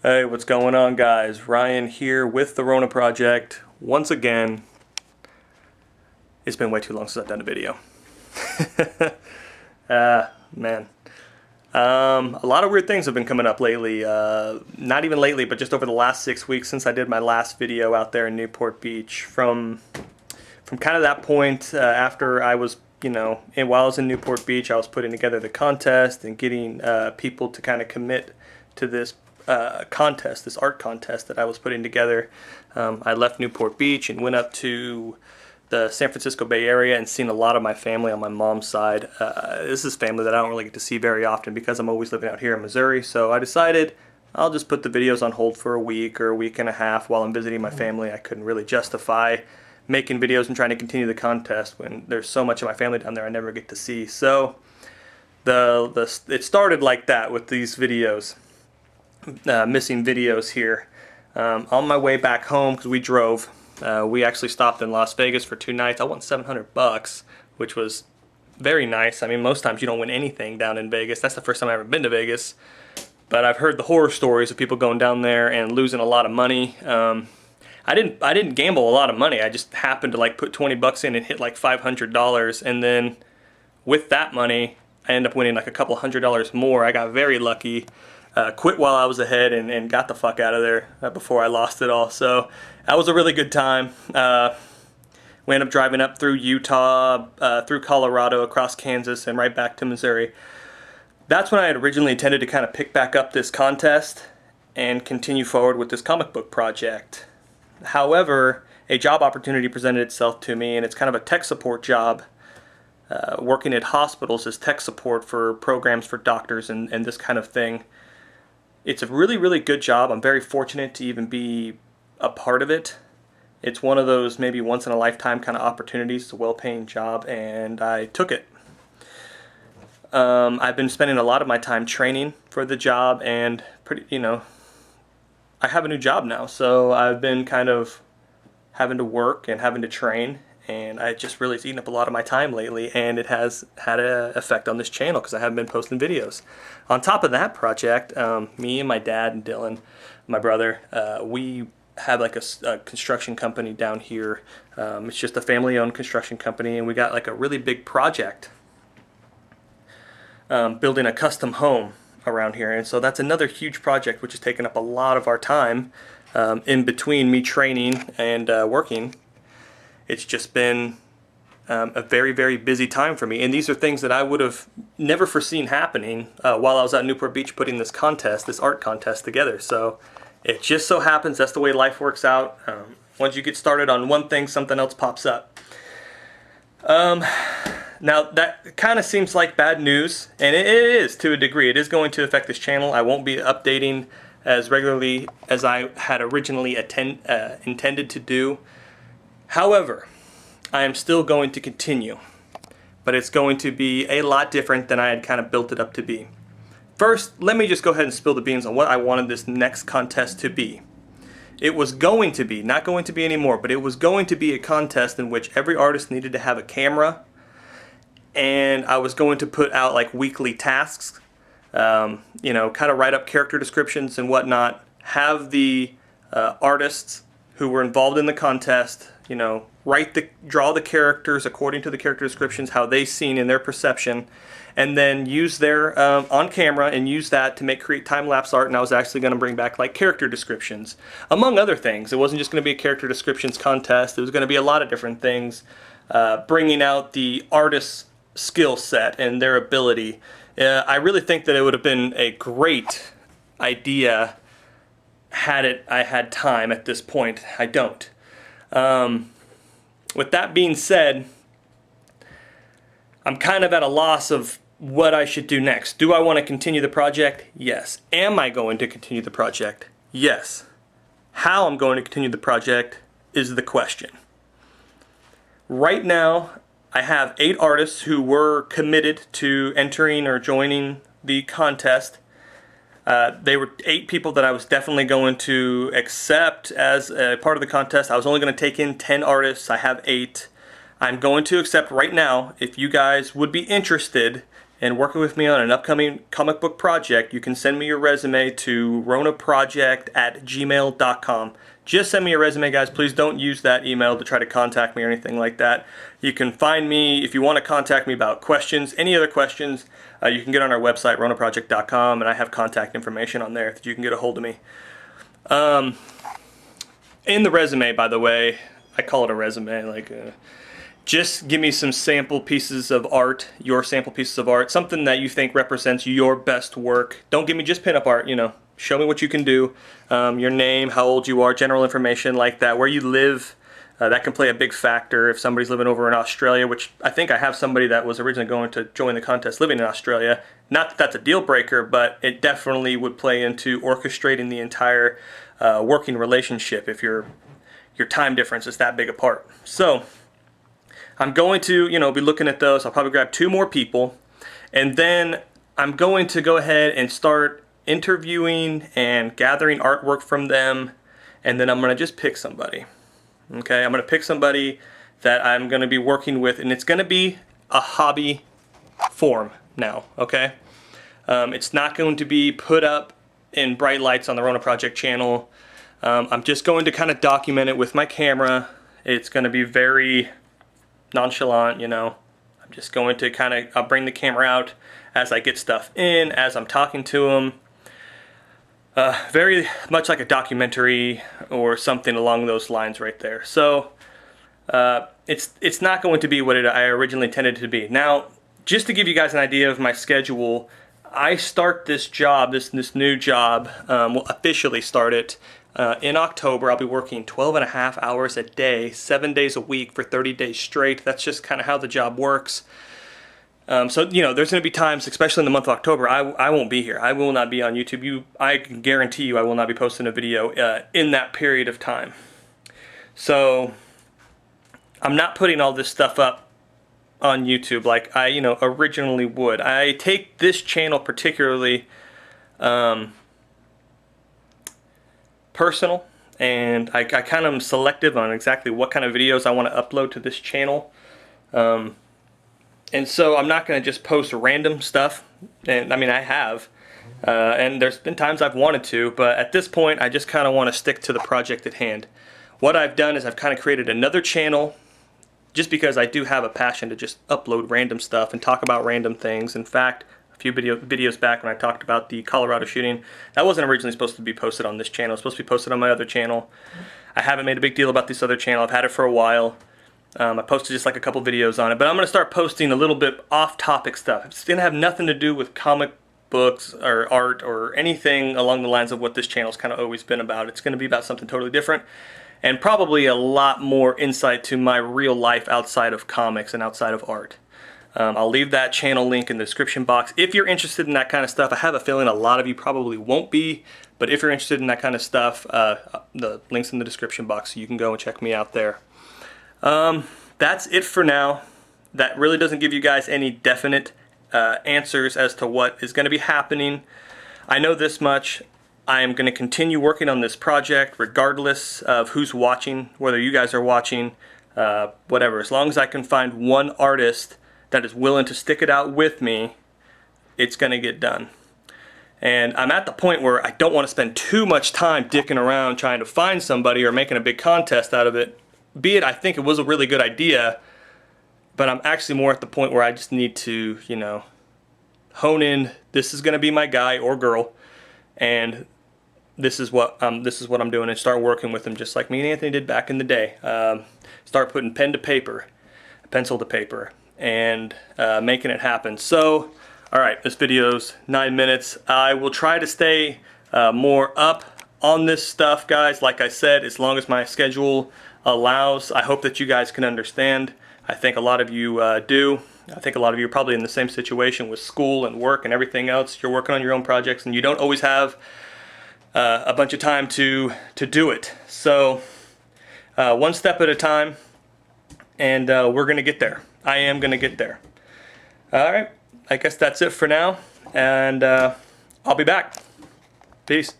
Hey, what's going on, guys? Ryan here with the Rona Project. Once again, it's been way too long since I've done a video. Man. A lot of weird things have been coming up lately. Not even lately, but just over the last 6 weeks since I did my last video out there in Newport Beach. From kind of that point, after I was, and while I was in Newport Beach, I was putting together the contest and getting people to kind of commit to this contest, this art contest that I was putting together. I left Newport Beach and went up to the San Francisco Bay Area and seen a lot of my family on my mom's side. This is family that I don't really get to see very often because I'm always living out here in Missouri. So I decided I'll just put the videos on hold for a week or a week and a half while I'm visiting my family. I couldn't really justify making videos and trying to continue the contest when there's so much of my family down there I never get to see. So it started like that with these videos. Missing videos here. On my way back home, because we drove, we actually stopped in Las Vegas for 2 nights. I won $700, which was very nice. I mean, most times you don't win anything down in Vegas. That's the first time I've ever been to Vegas. But I've heard the horror stories of people going down there and losing a lot of money. I didn't gamble a lot of money. I just happened to put 20 bucks in and hit like $500, and then with that money, I ended up winning like a couple $100 more. I got very lucky. Quit while I was ahead and got the fuck out of there before I lost it all. So that was a really good time. We ended up driving up through Utah, through Colorado, across Kansas, and right back to Missouri. That's when I had originally intended to kind of pick back up this contest and continue forward with this comic book project. However, a job opportunity presented itself to me, and it's kind of a tech support job. Working at hospitals as tech support for programs for doctors and this kind of thing. It's a really, really good job. I'm very fortunate to even be a part of it. It's one of those maybe once in a lifetime kind of opportunities. It's a well-paying job, and I took it. I've been spending a lot of my time training for the job, and I have a new job now, so I've been kind of having to work and having to train, and it's eaten up a lot of my time lately, and it has had an effect on this channel because I haven't been posting videos. On top of that project, me and my dad and Dylan, my brother, we have like a construction company down here. It's just a family-owned construction company, and we got like a really big project building a custom home around here, and so that's another huge project which has taken up a lot of our time in between me training and working. It's just been a very, very busy time for me. And these are things that I would have never foreseen happening while I was at Newport Beach putting this art contest together. So it just so happens that's the way life works out. Once you get started on one thing, something else pops up. Now that kind of seems like bad news, and it is to a degree. It is going to affect this channel. I won't be updating as regularly as I had originally intended to do. However, I am still going to continue, but it's going to be a lot different than I had kind of built it up to be. First, let me just go ahead and spill the beans on what I wanted this next contest to be. It was going to be, not going to be anymore, but it was going to be a contest in which every artist needed to have a camera, and I was going to put out like weekly tasks, kind of write up character descriptions and whatnot, have the artists who were involved in the contest, draw the characters according to the character descriptions, how they seen in their perception, and then use their on camera and use that to create time-lapse art. And I was actually going to bring back like character descriptions, among other things. It wasn't just going to be a character descriptions contest. It was going to be a lot of different things, bringing out the artist's skill set and their ability. I really think that it would have been a great idea had I had time at this point. I don't. With that being said, I'm kind of at a loss of what I should do next. Do I want to continue the project? Yes. Am I going to continue the project? Yes. How I'm going to continue the project is the question. Right now, I have 8 artists who were committed to entering or joining the contest. They were 8 people that I was definitely going to accept as a part of the contest. I was only going to take in 10 artists. I have 8. I'm going to accept right now if you guys would be interested and working with me on an upcoming comic book project, you can send me your resume to ronaproject@gmail.com. Just send me your resume, guys. Please don't use that email to try to contact me or anything like that. You can find me if you want to contact me about questions, any other questions. You can get on our website, ronaproject.com, and I have contact information on there that you can get a hold of me. In the resume, by the way, I call it a resume, just give me some sample pieces of art, your sample pieces of art, something that you think represents your best work. Don't give me just pinup art, show me what you can do, your name, how old you are, general information like that, where you live. That can play a big factor if somebody's living over in Australia, which I think I have somebody that was originally going to join the contest living in Australia. Not that that's a deal breaker, but it definitely would play into orchestrating the entire working relationship if your time difference is that big apart. So I'm going to be looking at those. I'll probably grab 2 more people, and then I'm going to go ahead and start interviewing and gathering artwork from them, and then I'm going to just pick somebody. Okay, I'm going to pick somebody that I'm going to be working with, and it's going to be a hobby form now, okay? It's not going to be put up in bright lights on the Rona Project channel. I'm just going to kind of document it with my camera. It's going to be very nonchalant, I'm just going to I'll bring the camera out as I get stuff in, as I'm talking to them. Very much like a documentary or something along those lines right there. So it's not going to be what I originally intended it to be. Now, just to give you guys an idea of my schedule, I start this job, this new job, will officially start it in October. I'll be working 12.5 hours a day, 7 days a week for 30 days straight. That's just kind of how the job works. So, there's going to be times, especially in the month of October, I won't be here. I will not be on YouTube. I can guarantee you I will not be posting a video in that period of time. So, I'm not putting all this stuff up on YouTube like I, originally would. I take this channel particularly personal, and I kind of am selective on exactly what kind of videos I want to upload to this channel. And so I'm not going to just post random stuff, and I mean I have, and there's been times I've wanted to, but at this point I just kind of want to stick to the project at hand. What I've done is I've kind of created another channel just because I do have a passion to just upload random stuff and talk about random things. In fact, a few videos back when I talked about the Colorado shooting, that wasn't originally supposed to be posted on this channel. It was supposed to be posted on my other channel. I haven't made a big deal about this other channel. I've had it for a while. I posted just like a couple videos on it, but I'm going to start posting a little bit off-topic stuff. It's going to have nothing to do with comic books or art or anything along the lines of what this channel's kind of always been about. It's going to be about something totally different, and probably a lot more insight to my real life outside of comics and outside of art. I'll leave that channel link in the description box. If you're interested in that kind of stuff, I have a feeling a lot of you probably won't be, but if you're interested in that kind of stuff, the link's in the description box, so you can go and check me out there. That's it for now. That really doesn't give you guys any definite answers as to what is going to be happening. I know this much. I am going to continue working on this project regardless of who's watching, whether you guys are watching, whatever. As long as I can find one artist that is willing to stick it out with me, it's going to get done. And I'm at the point where I don't want to spend too much time dicking around trying to find somebody or making a big contest out of it. Be it I think it was a really good idea, but I'm actually more at the point where I just need to, hone in. This is going to be my guy or girl, and this is what I'm doing, and start working with them just like me and Anthony did back in the day. Start putting pen to paper, pencil to paper, and making it happen. So, all right, this video's 9 minutes. I will try to stay more up on this stuff, guys. Like I said, as long as my schedule allows. I hope that you guys can understand. I think a lot of you do. I think a lot of you are probably in the same situation with school and work and everything else. You're working on your own projects and you don't always have a bunch of time to do it. So one step at a time, and we're going to get there. I am going to get there. All right, I guess that's it for now, and I'll be back. Peace.